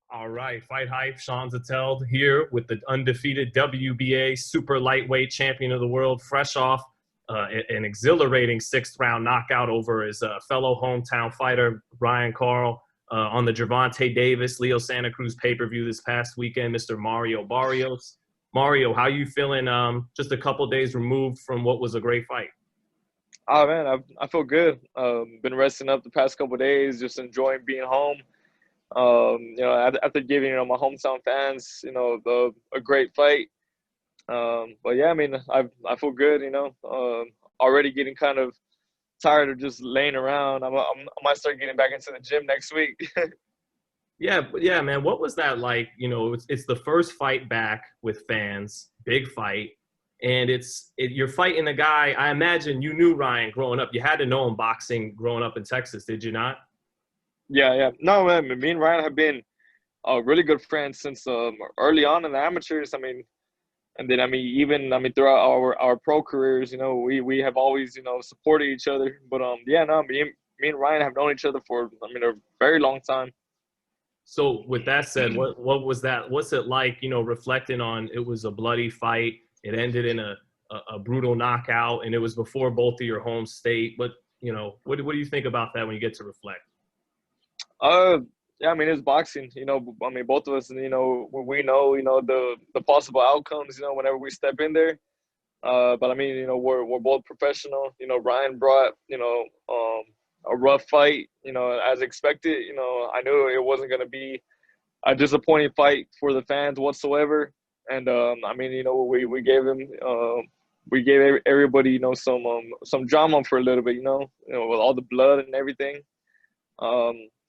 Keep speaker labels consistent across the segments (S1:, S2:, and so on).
S1: All right, Fight Hype, Sean Zattel here with the undefeated WBA super lightweight champion of the world, fresh off an exhilarating sixth round knockout over his fellow hometown fighter, Ryan Karl, on the Gervonta Davis, Leo Santa Cruz pay-per-view this past weekend, Mr. Mario Barrios. Mario, how you feeling just a couple days removed from what was a great fight?
S2: Oh man, I feel good. Been resting up the past couple of days, just enjoying being home. After giving my hometown fans a great fight. But yeah, I mean I feel good. Already getting kind of tired of just laying around. I might start getting back into the gym next week.
S1: Yeah, man. What was that like? It's the first fight back with fans, big fight, and you're fighting a guy. I imagine you knew Ryan growing up. You had to know him boxing growing up in Texas, did you not?
S2: Yeah. No, man, me and Ryan have been really good friends since early on in the amateurs. And then even throughout our pro careers, we have always supported each other. But yeah, no, me and Ryan have known each other for a very long time.
S1: So with that said, what was that? What's it like? Reflecting on it was a bloody fight. It ended in a brutal knockout, and it was before both of your home state. But what do you think about that when you get to reflect?
S2: Uh, yeah, it's boxing. Both of us, we know, the possible outcomes. Whenever we step in there. But we're both professional. Ryan brought a rough fight. As expected. I knew it wasn't gonna be a disappointing fight for the fans whatsoever. And we gave him we gave everybody some drama for a little bit. With all the blood and everything.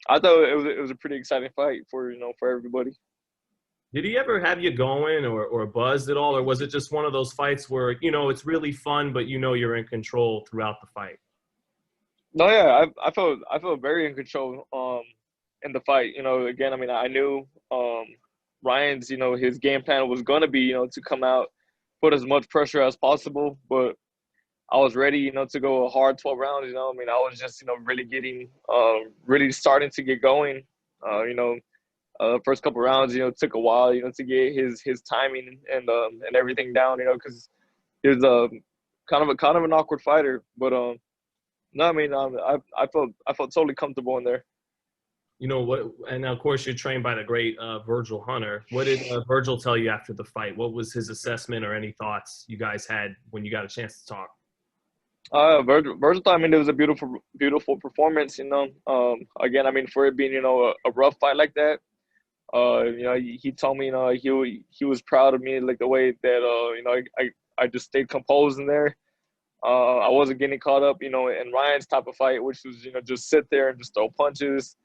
S2: I thought it was a pretty exciting fight for everybody.
S1: Did he ever have you going or buzzed at all, or was it just one of those fights where it's really fun, but you're in control throughout the fight?
S2: No, yeah, I felt very in control in the fight. Again, I knew Ryan's his game plan was gonna be to come out, put as much pressure as possible, but I was ready to go a hard 12 rounds. I was just really getting really starting to get going. First couple rounds, took a while, to get his timing and everything down, because he was kind of an awkward fighter. But no, I felt totally comfortable in there.
S1: You know what? And of course, you're trained by the great Virgil Hunter. What did Virgil tell you after the fight? What was his assessment or any thoughts you guys had when you got a chance to talk?
S2: Virgil thought, it was a beautiful performance. Again, for it being a rough fight like that. He told me, he was proud of me, like the way that, I just stayed composed in there. I wasn't getting caught up, in Ryan's type of fight, which was, just sit there and just throw punches.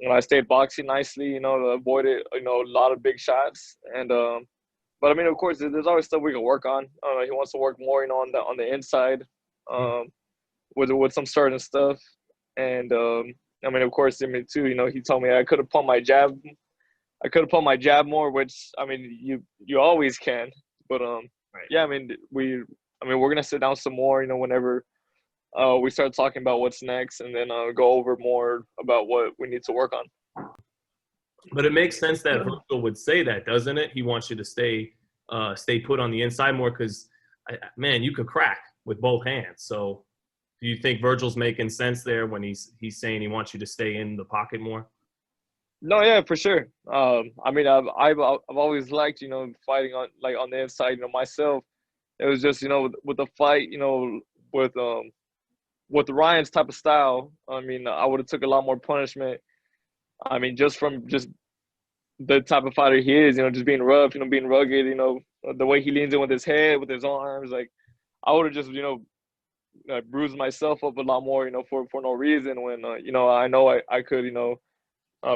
S2: I stayed boxing nicely, avoided, a lot of big shots. And, but of course, there's always stuff we can work on. He wants to work more, on the inside, with some certain stuff. And, of course, too, he told me I could have pumped my jab. I could have put my jab more, which you always can. But
S1: Right.
S2: yeah, we're gonna sit down some more, whenever we start talking about what's next, and then go over more about what we need to work on.
S1: But it makes sense that Virgil would say that, doesn't it? He wants you to stay put on the inside more because, man, you could crack with both hands. So, do you think Virgil's making sense there when he's saying he wants you to stay in the pocket more?
S2: No, yeah, for sure. I've always liked fighting on the inside. Myself, it was just with the fight, with Ryan's type of style. I would have took a lot more punishment. Just from just the type of fighter he is, just being rough, being rugged, the way he leans in with his head, with his arms, like I would have just, bruised myself up a lot more, for no reason when, I know I could,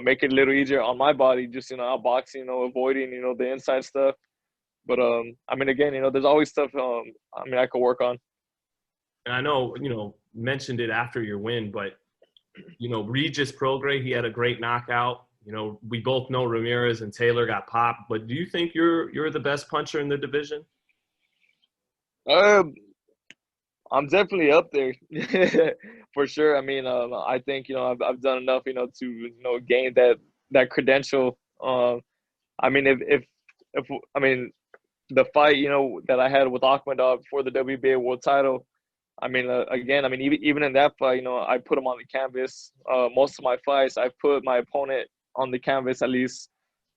S2: make it a little easier on my body, just, outboxing, avoiding, the inside stuff. But, again, there's always stuff, I could work on.
S1: And I know, mentioned it after your win, but, Regis Prograis, he had a great knockout. We both know Ramirez and Taylor got popped, but do you think you're the best puncher in the division?
S2: Um, I'm definitely up there for sure. I think I've done enough to gain that credential. I mean, if I mean the fight, that I had with Akhmadov for the WBA world title. I mean, again, I mean, even in that fight, I put him on the canvas. Most of my fights, I've put my opponent on the canvas at least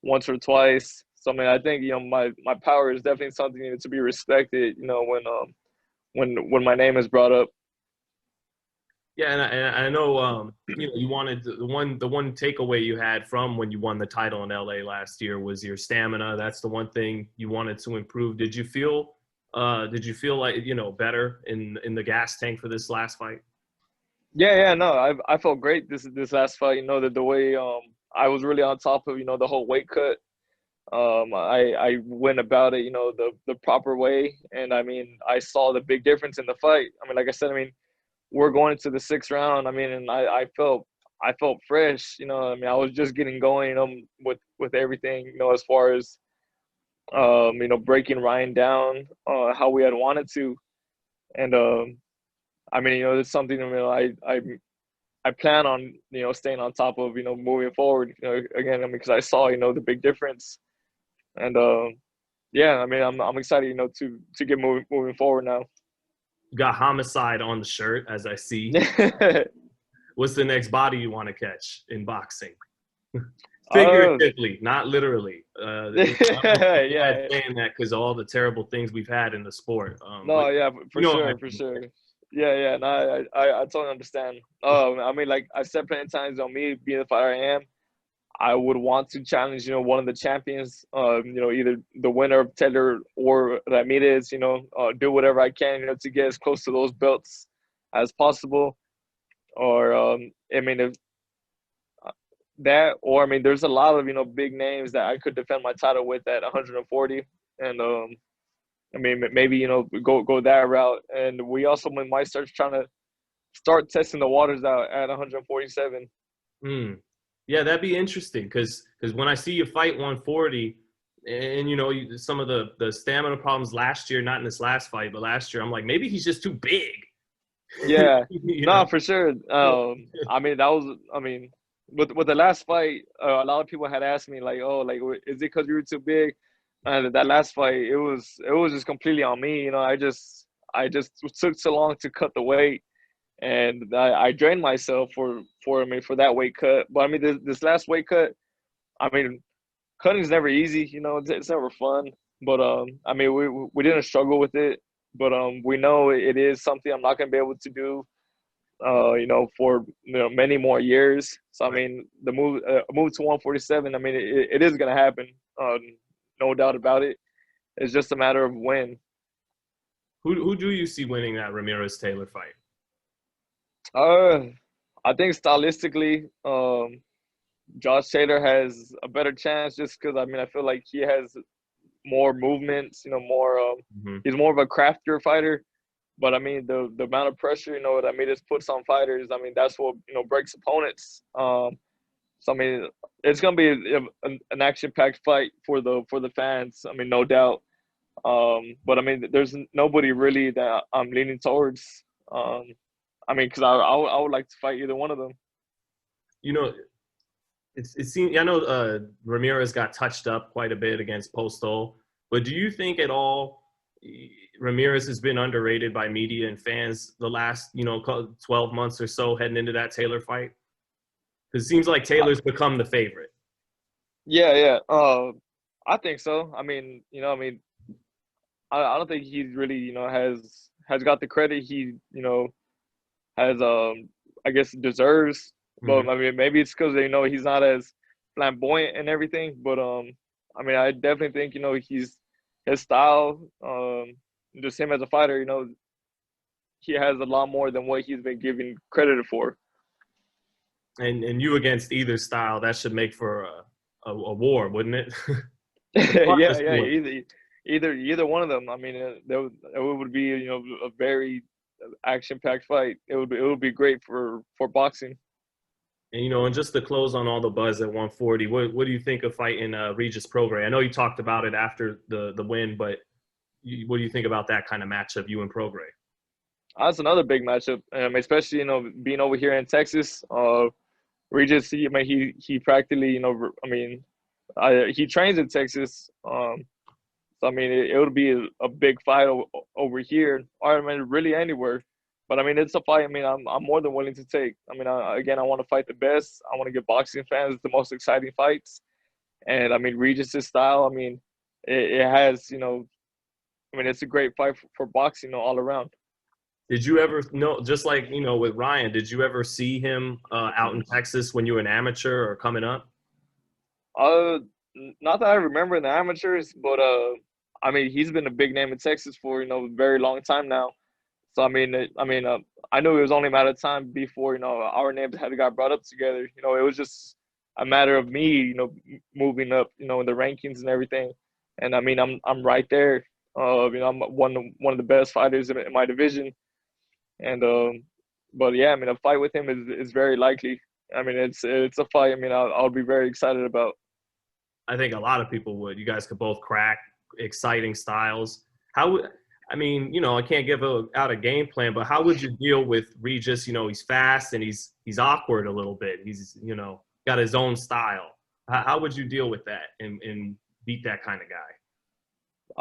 S2: once or twice. So I mean, I think my power is definitely something to be respected. When my name is brought up.
S1: Yeah, and I know you wanted the one takeaway you had from when you won the title in LA last year was your stamina. That's the one thing you wanted to improve. Did you feel like better in the gas tank for this last fight?
S2: Yeah, no, I felt great this last fight. The way I was really on top of the whole weight cut. I went about it the proper way, and I mean I saw the big difference in the fight. I mean, like I said, I mean we're going into the 6th round. I mean, and I felt fresh. I mean, I was just getting going. With everything. As far as breaking Ryan down, how we had wanted to, and I mean, it's something I plan on staying on top of moving forward. Again, I mean, because I saw the big difference, and yeah, I mean, I'm excited to get moving forward now.
S1: You got Homicide on the shirt, as I see. What's the next body you want to catch in boxing? Figuratively, not literally.
S2: Yeah,
S1: saying that because of all the terrible things we've had in the sport.
S2: no, yeah, for sure, for sure. Yeah, no, I totally understand. I mean, like I said plenty of times, on me being the fighter I am, I would want to challenge, one of the champions, either the winner of Taylor or Ramirez, do whatever I can, to get as close to those belts as possible. Or, I mean, if that, or I mean, there's a lot of, big names that I could defend my title with at 140. And, I mean, maybe, go that route. And we also might start testing the waters out at 147.
S1: Yeah, that'd be interesting because when I see you fight 140, and some of the stamina problems last year, not in this last fight, but last year, I'm like, maybe he's just too big.
S2: Yeah, no, for sure. I mean, with the last fight, a lot of people had asked me like, oh, like, is it because you were too big? And that last fight, it was just completely on me. I just took so long to cut the weight. And I drained myself for that weight cut. But I mean, this last weight cut, I mean, cutting is never easy. It's never fun. But I mean, we didn't struggle with it. But we know it is something I'm not gonna be able to do. For many more years. So I mean, the move to 147. I mean, it is gonna happen. No doubt about it. It's just a matter of when.
S1: Who do you see winning that Ramirez Taylor fight?
S2: I think stylistically, Josh Taylor has a better chance just because I mean I feel like he has more movements, more. He's more of a craftier fighter, but I mean the amount of pressure that Ramirez puts on fighters, I mean that's what breaks opponents. So I mean it's gonna be an action-packed fight for the fans. I mean no doubt. But I mean there's nobody really that I'm leaning towards. I mean, because I would like to fight either one of them.
S1: It seems I know Ramirez got touched up quite a bit against Postol, but do you think at all Ramirez has been underrated by media and fans the last 12 months or so heading into that Taylor fight? Because it seems like Taylor's become the favorite.
S2: Yeah. I think so. I mean, I don't think he's really has got the credit he has I guess deserves. But I mean maybe it's because he's not as flamboyant and everything. But I mean I definitely think he's his style, just him as a fighter, he has a lot more than what he's been given credit for.
S1: And you against either style, that should make for a war, wouldn't it?
S2: Yeah. Either one of them. I mean, it would be a very action-packed fight. It would be great for boxing.
S1: And and just to close on all the buzz at 140, what do you think of fighting Regis Prograis? I know you talked about it after the win, but what do you think about that kind of matchup, you and Prograis?
S2: That's another big matchup, especially being over here in Texas. Regis, he practically he trains in Texas. So I mean, it would be a big fight over here, or I mean, really anywhere. But I mean, it's a fight. I mean, I'm more than willing to take. I mean, again, I want to fight the best. I want to give boxing fans the most exciting fights. And I mean, Regis's style. I mean, it has, you know, I mean, it's a great fight for boxing, you know, all around.
S1: Did you ever know, just like, you know, with Ryan, did you ever see him out in Texas when you were an amateur or coming up?
S2: Uh, Not that I remember in the amateurs, but I mean, he's been a big name in Texas for, you know, a very long time now. So I knew it was only a matter of time before, you know, our names had got brought up together. You know, it was just a matter of me, you know, moving up, you know, in the rankings and everything. And I mean, I'm right there. You know, I'm one of the best fighters in my division. And but yeah, I mean, a fight with him is very likely. I mean, it's a fight. I mean, I'll be very excited about.
S1: I think a lot of people would. You guys could both crack exciting styles. How would I mean, you know, I can't give out a game plan, but how would you deal with Regis? You know, he's fast and he's awkward a little bit. He's, you know, got his own style. How would you deal with that and beat that kind of guy?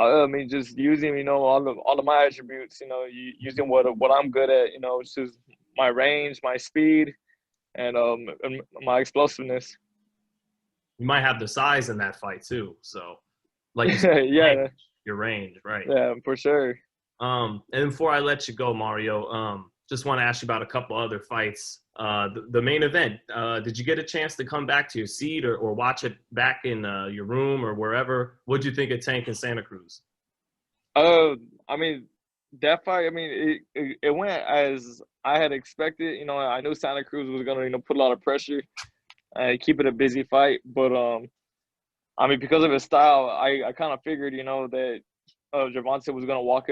S2: I mean, just using, you know, all of my attributes. You know, using what I'm good at. You know, it's just my range, my speed, and my explosiveness.
S1: You might have the size in that fight too. So, like you said,
S2: Yeah,
S1: your range, right?
S2: yeah, for sure.
S1: And before I let you go, Mario, just want to ask you about a couple other fights. The main event, did you get a chance to come back to your seat or watch it back in your room or wherever? What'd you think of Tank in Santa Cruz?
S2: Uh, I mean, that fight. I mean, it went as I had expected. You know, I knew Santa Cruz was gonna, you know, put a lot of pressure and keep it a busy fight. But I mean, because of his style, I kind of figured, you know, that Gervonta was gonna walk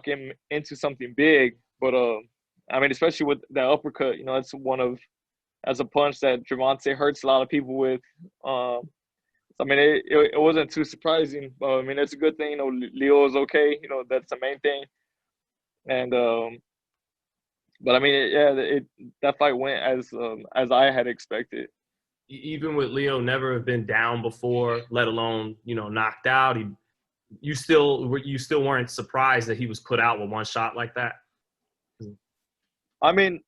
S2: him into something big. But I mean, especially with the uppercut, you know, that's a punch that Gervonta hurts a lot of people with. I mean, it wasn't too surprising. I mean, it's a good thing. You know, Leo is okay. You know, that's the main thing. And but I mean, yeah, that fight went as I had expected.
S1: Even with Leo never have been down before, let alone, you know, knocked out. You still weren't surprised that he was put out with one shot like that.
S2: I mean,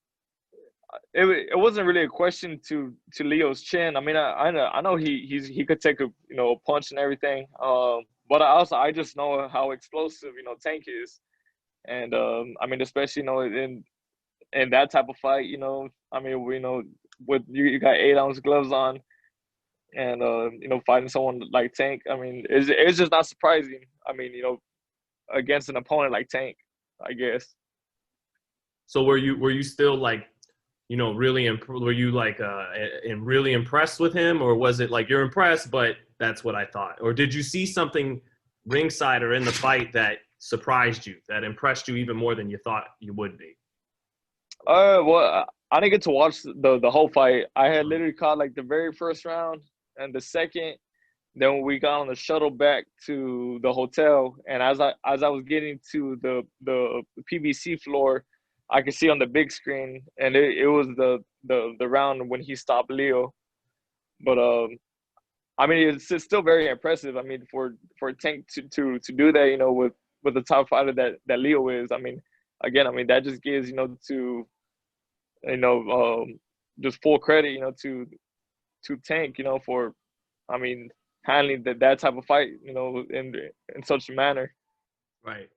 S2: it wasn't really a question to Leo's chin. I mean, I know he could take a, you know, a punch and everything. But I just know how explosive, you know, Tank is. And I mean, especially, you know, in that type of fight, you know, I mean, you know, with you got 8-ounce gloves on, and you know, fighting someone like Tank. I mean, it's just not surprising. I mean, you know, against an opponent like Tank, I guess.
S1: So were you still like, you know, were you like and really impressed with him, or was it like you're impressed, but that's what I thought, or did you see something ringside or in the fight that surprised you, that impressed you even more than you thought you would be?
S2: Well, I didn't get to watch the whole fight. I had literally caught like the very first round and the second. Then we got on the shuttle back to the hotel, and as I was getting to the PBC floor, I could see on the big screen, and it was the round when he stopped Leo. But I mean, it's still very impressive. I mean, for Tank to do that, you know, with the top fighter that Leo is. I mean, again, I mean, that just gives, you know, to, you know, just full credit, you know, to Tank, you know, for, I mean, handling that type of fight, you know, in such a manner.
S1: Right.